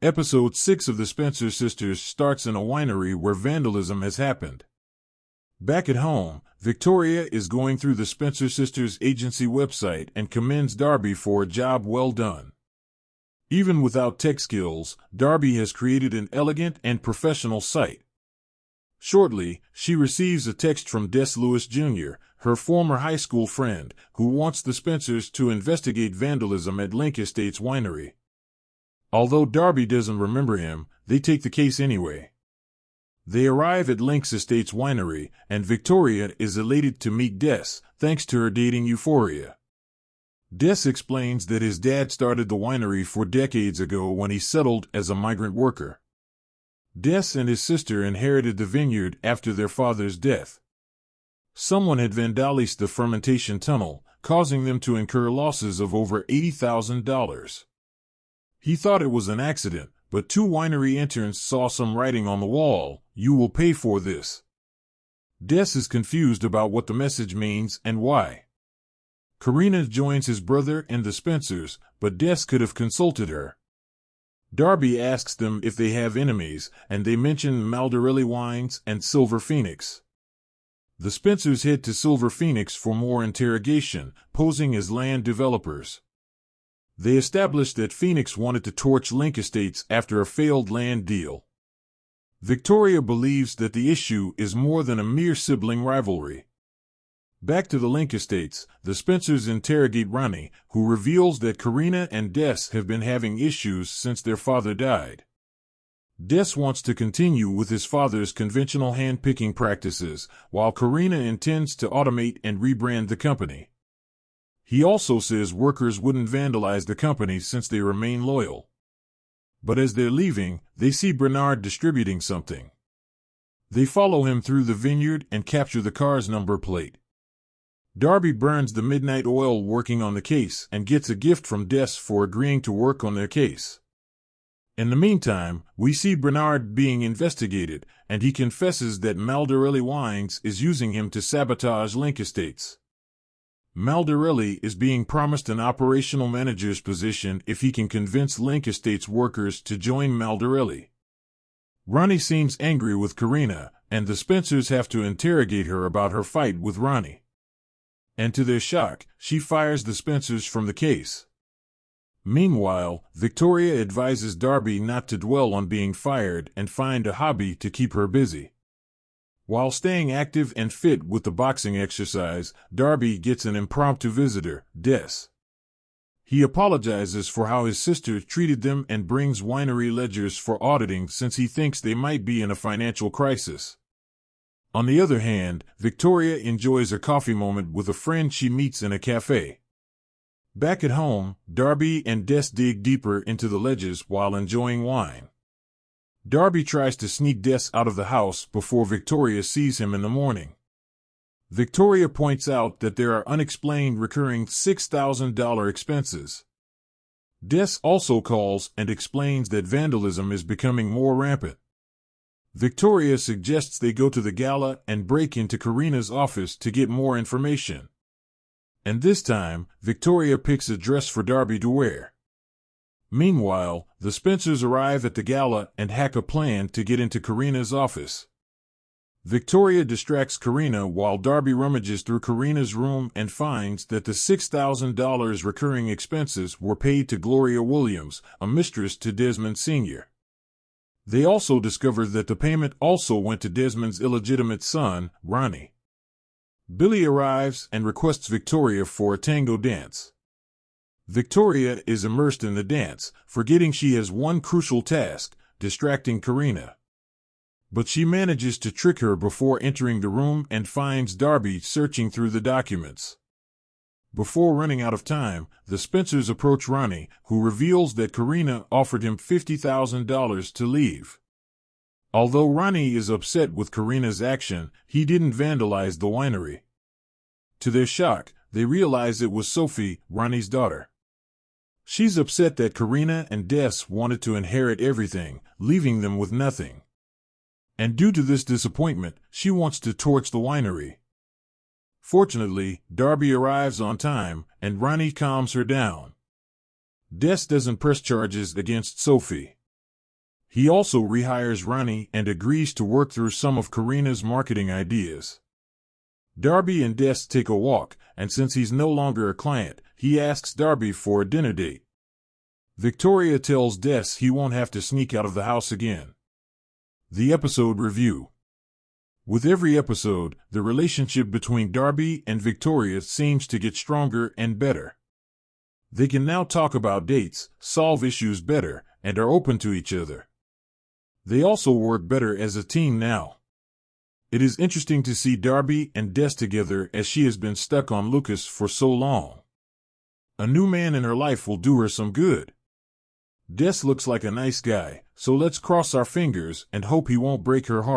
Episode 6 of The Spencer Sisters starts in a winery where vandalism has happened. Back at home, Victoria is going through the Spencer Sisters agency website and commends Darby for a job well done. Even without tech skills, Darby has created an elegant and professional site. Shortly, she receives a text from Des Lewis Jr., her former high school friend, who wants the Spencers to investigate vandalism at Link Estates Winery. Although Darby doesn't remember him, they take the case anyway. They arrive at Link's Estates Winery, and Victoria is elated to meet Des, thanks to her dating euphoria. Des explains that his dad started the winery 4 decades ago when he settled as a migrant worker. Des and his sister inherited the vineyard after their father's death. Someone had vandalized the fermentation tunnel, causing them to incur losses of over $80,000. He thought it was an accident, but 2 winery interns saw some writing on the wall: "You will pay for this." Des is confused about what the message means and why. Karina joins his brother and the Spencers, but Des could have consulted her. Darby asks them if they have enemies, and they mention Maldarelli Wines and Silver Phoenix. The Spencers head to Silver Phoenix for more interrogation, posing as land developers. They established that Phoenix wanted to torch Link Estates after a failed land deal. Victoria believes that the issue is more than a mere sibling rivalry. Back to the Link Estates, the Spencers interrogate Ronnie, who reveals that Karina and Des have been having issues since their father died. Des wants to continue with his father's conventional hand-picking practices, while Karina intends to automate and rebrand the company. He also says workers wouldn't vandalize the company since they remain loyal. But as they're leaving, they see Bernard distributing something. They follow him through the vineyard and capture the car's number plate. Darby burns the midnight oil working on the case and gets a gift from Des for agreeing to work on their case. In the meantime, we see Bernard being investigated, and he confesses that Maldarelli Wines is using him to sabotage Link Estates. Maldarelli is being promised an operational manager's position if he can convince Link Estates workers to join Maldarelli. Ronnie seems angry with Karina, and the Spencers have to interrogate her about her fight with Ronnie. And to their shock, she fires the Spencers from the case. Meanwhile, Victoria advises Darby not to dwell on being fired and find a hobby to keep her busy. While staying active and fit with the boxing exercise, Darby gets an impromptu visitor, Des. He apologizes for how his sister treated them and brings winery ledgers for auditing since he thinks they might be in a financial crisis. On the other hand, Victoria enjoys a coffee moment with a friend she meets in a cafe. Back at home, Darby and Des dig deeper into the ledgers while enjoying wine. Darby tries to sneak Des out of the house before Victoria sees him in the morning. Victoria points out that there are unexplained recurring $6,000 expenses. Des also calls and explains that vandalism is becoming more rampant. Victoria suggests they go to the gala and break into Karina's office to get more information. And this time, Victoria picks a dress for Darby to wear. Meanwhile, the Spencers arrive at the gala and hack a plan to get into Karina's office. Victoria distracts Karina while Darby rummages through Karina's room and finds that the $6,000 recurring expenses were paid to Gloria Williams, a mistress to Desmond Sr. They also discover that the payment also went to Desmond's illegitimate son, Ronnie. Billy arrives and requests Victoria for a tango dance. Victoria is immersed in the dance, forgetting she has one crucial task, distracting Karina. But she manages to trick her before entering the room and finds Darby searching through the documents. Before running out of time, the Spencers approach Ronnie, who reveals that Karina offered him $50,000 to leave. Although Ronnie is upset with Karina's action, he didn't vandalize the winery. To their shock, they realize it was Sophie, Ronnie's daughter. She's upset that Karina and Des wanted to inherit everything, leaving them with nothing. And due to this disappointment, she wants to torch the winery. Fortunately, Darby arrives on time, and Ronnie calms her down. Des doesn't press charges against Sophie. He also rehires Ronnie and agrees to work through some of Karina's marketing ideas. Darby and Des take a walk, and since he's no longer a client, he asks Darby for a dinner date. Victoria tells Des he won't have to sneak out of the house again. The episode review. With every episode, the relationship between Darby and Victoria seems to get stronger and better. They can now talk about dates, solve issues better, and are open to each other. They also work better as a team now. It is interesting to see Darby and Des together as she has been stuck on Lucas for so long. A new man in her life will do her some good. Des looks like a nice guy, so let's cross our fingers and hope he won't break her heart.